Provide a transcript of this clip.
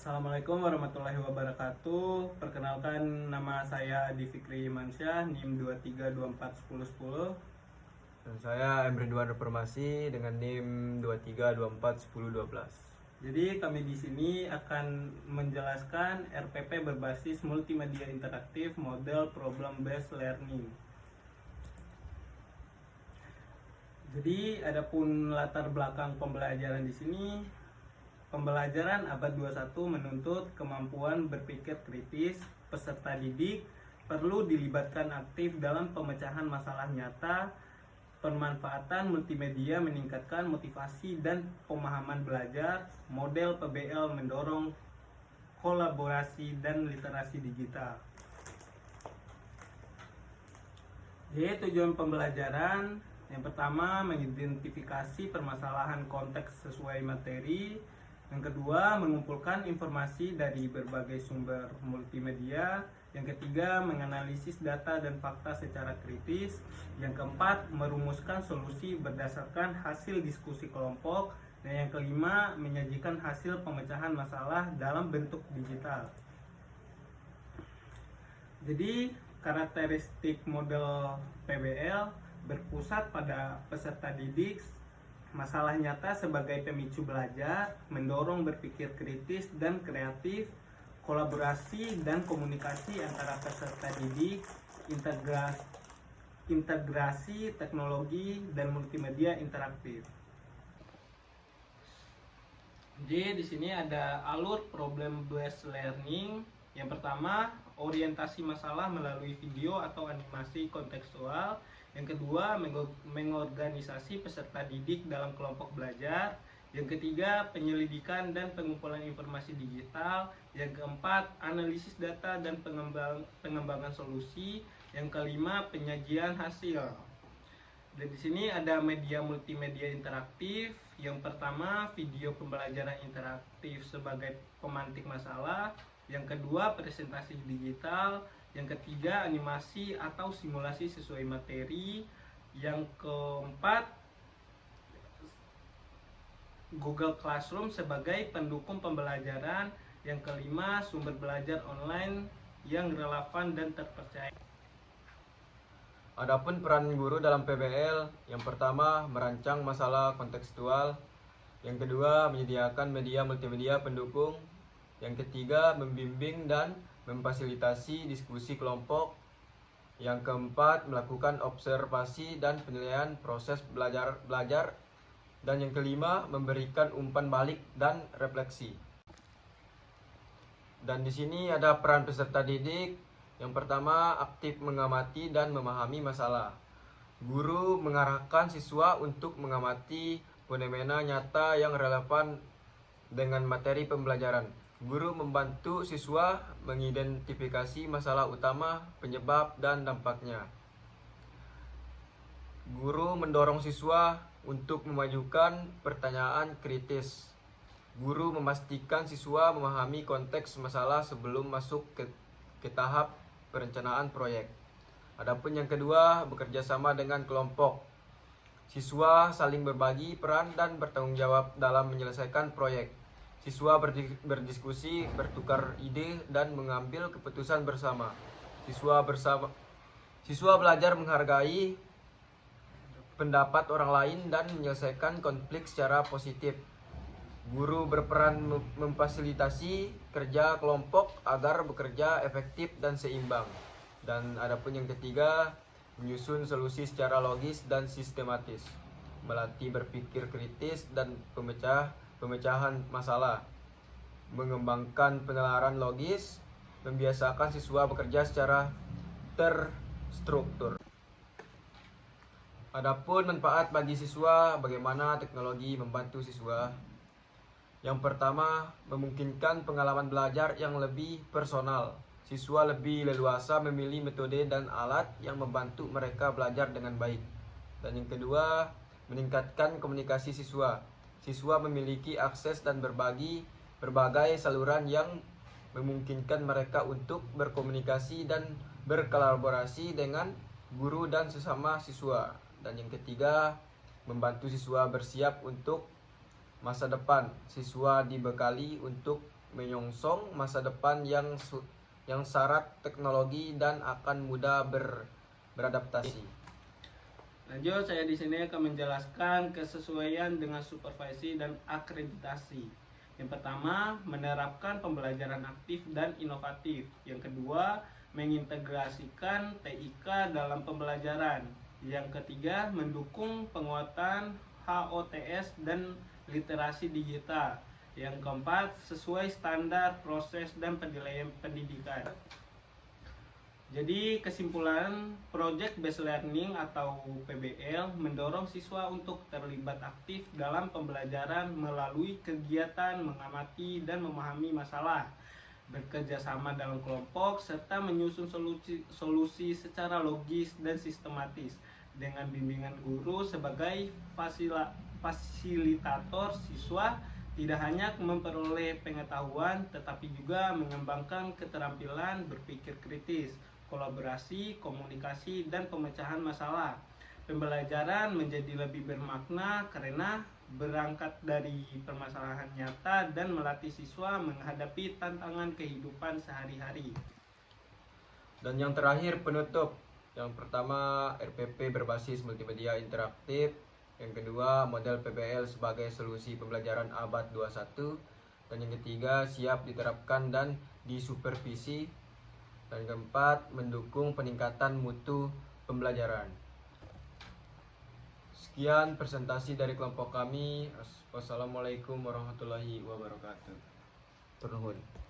Assalamualaikum warahmatullahi wabarakatuh. Perkenalkan, nama saya Adi Fikri Mansyah, NIM 23241010. Dan saya Ridwan Reformasi dengan NIM 23241012. Jadi kami di sini akan menjelaskan RPP berbasis multimedia interaktif model problem based learning. Jadi adapun latar belakang pembelajaran di sini, pembelajaran abad 21 menuntut kemampuan berpikir kritis. Peserta didik perlu dilibatkan aktif dalam pemecahan masalah nyata. Pemanfaatan multimedia meningkatkan motivasi dan pemahaman belajar. Model PBL mendorong kolaborasi dan literasi digital. Jadi tujuan pembelajaran yang pertama, mengidentifikasi permasalahan konteks sesuai materi. Yang kedua, mengumpulkan informasi dari berbagai sumber multimedia. Yang ketiga, menganalisis data dan fakta secara kritis. Yang keempat, merumuskan solusi berdasarkan hasil diskusi kelompok. Dan yang kelima, menyajikan hasil pemecahan masalah dalam bentuk digital. Jadi, karakteristik model PBL berpusat pada peserta didik, masalah nyata sebagai pemicu belajar, mendorong berpikir kritis dan kreatif, kolaborasi dan komunikasi antara peserta didik, integrasi teknologi dan multimedia interaktif. Jadi di sini ada alur problem based learning. Yang pertama, orientasi masalah melalui video atau animasi kontekstual. Yang kedua, mengorganisasi peserta didik dalam kelompok belajar. Yang ketiga, penyelidikan dan pengumpulan informasi digital. Yang keempat, analisis data dan pengembangan solusi. Yang kelima, penyajian hasil. Dan di sini ada media multimedia interaktif. Yang pertama, video pembelajaran interaktif sebagai pemantik masalah. Yang kedua, presentasi digital. Yang ketiga, animasi atau simulasi sesuai materi. Yang keempat, Google Classroom sebagai pendukung pembelajaran. Yang kelima, sumber belajar online yang relevan dan terpercaya. Adapun peran guru dalam PBL, yang pertama merancang masalah kontekstual, yang kedua menyediakan media multimedia pendukung, yang ketiga membimbing dan memfasilitasi diskusi kelompok, yang keempat melakukan observasi dan penilaian proses belajar, dan yang kelima memberikan umpan balik dan refleksi. Dan di sini ada peran peserta didik. Yang pertama, aktif mengamati dan memahami masalah. Guru mengarahkan siswa untuk mengamati fenomena nyata yang relevan dengan materi pembelajaran. Guru membantu siswa mengidentifikasi masalah utama, penyebab, dan dampaknya. Guru mendorong siswa untuk memajukan pertanyaan kritis. Guru memastikan siswa memahami konteks masalah sebelum masuk ke tahap perencanaan proyek. Adapun yang kedua, bekerja sama dengan kelompok. Siswa saling berbagi peran dan bertanggung jawab dalam menyelesaikan proyek. Siswa berdiskusi, bertukar ide, dan mengambil keputusan bersama. Siswa belajar menghargai pendapat orang lain dan menyelesaikan konflik secara positif. Guru berperan memfasilitasi kerja kelompok agar bekerja efektif dan seimbang. Dan adapun yang ketiga, menyusun solusi secara logis dan sistematis, melatih berpikir kritis dan pemecahan masalah, mengembangkan penalaran logis, membiasakan siswa bekerja secara terstruktur. Adapun manfaat bagi siswa, bagaimana teknologi membantu siswa. Yang pertama, memungkinkan pengalaman belajar yang lebih personal. Siswa lebih leluasa memilih metode dan alat yang membantu mereka belajar dengan baik. Dan yang kedua, meningkatkan komunikasi siswa. Siswa memiliki akses dan berbagai saluran yang memungkinkan mereka untuk berkomunikasi dan berkolaborasi dengan guru dan sesama siswa. Dan yang ketiga, membantu siswa bersiap untuk masa depan. Siswa dibekali untuk menyongsong masa depan yang syarat teknologi dan akan mudah beradaptasi. Lanjut, saya di sini akan menjelaskan kesesuaian dengan supervisi dan akreditasi. Yang pertama, menerapkan pembelajaran aktif dan inovatif. Yang kedua, mengintegrasikan TIK dalam pembelajaran. Yang ketiga, mendukung penguatan HOTS dan literasi digital. Yang keempat, sesuai standar proses dan penilaian pendidikan. Jadi kesimpulan, Project Based Learning atau PBL mendorong siswa untuk terlibat aktif dalam pembelajaran melalui kegiatan mengamati dan memahami masalah, bekerja sama dalam kelompok, serta menyusun solusi secara logis dan sistematis dengan bimbingan guru sebagai fasilitator. Siswa tidak hanya memperoleh pengetahuan, tetapi juga mengembangkan keterampilan berpikir kritis, kolaborasi, komunikasi, dan pemecahan masalah. Pembelajaran menjadi lebih bermakna karena berangkat dari permasalahan nyata dan melatih siswa menghadapi tantangan kehidupan sehari-hari. Dan yang terakhir, penutup. Yang pertama, RPP berbasis multimedia interaktif. Yang kedua, model PBL sebagai solusi pembelajaran abad 21. Dan yang ketiga, siap diterapkan dan disupervisi. Dan keempat, mendukung peningkatan mutu pembelajaran. Sekian presentasi dari kelompok kami. Wassalamualaikum warahmatullahi wabarakatuh. Turnuhun.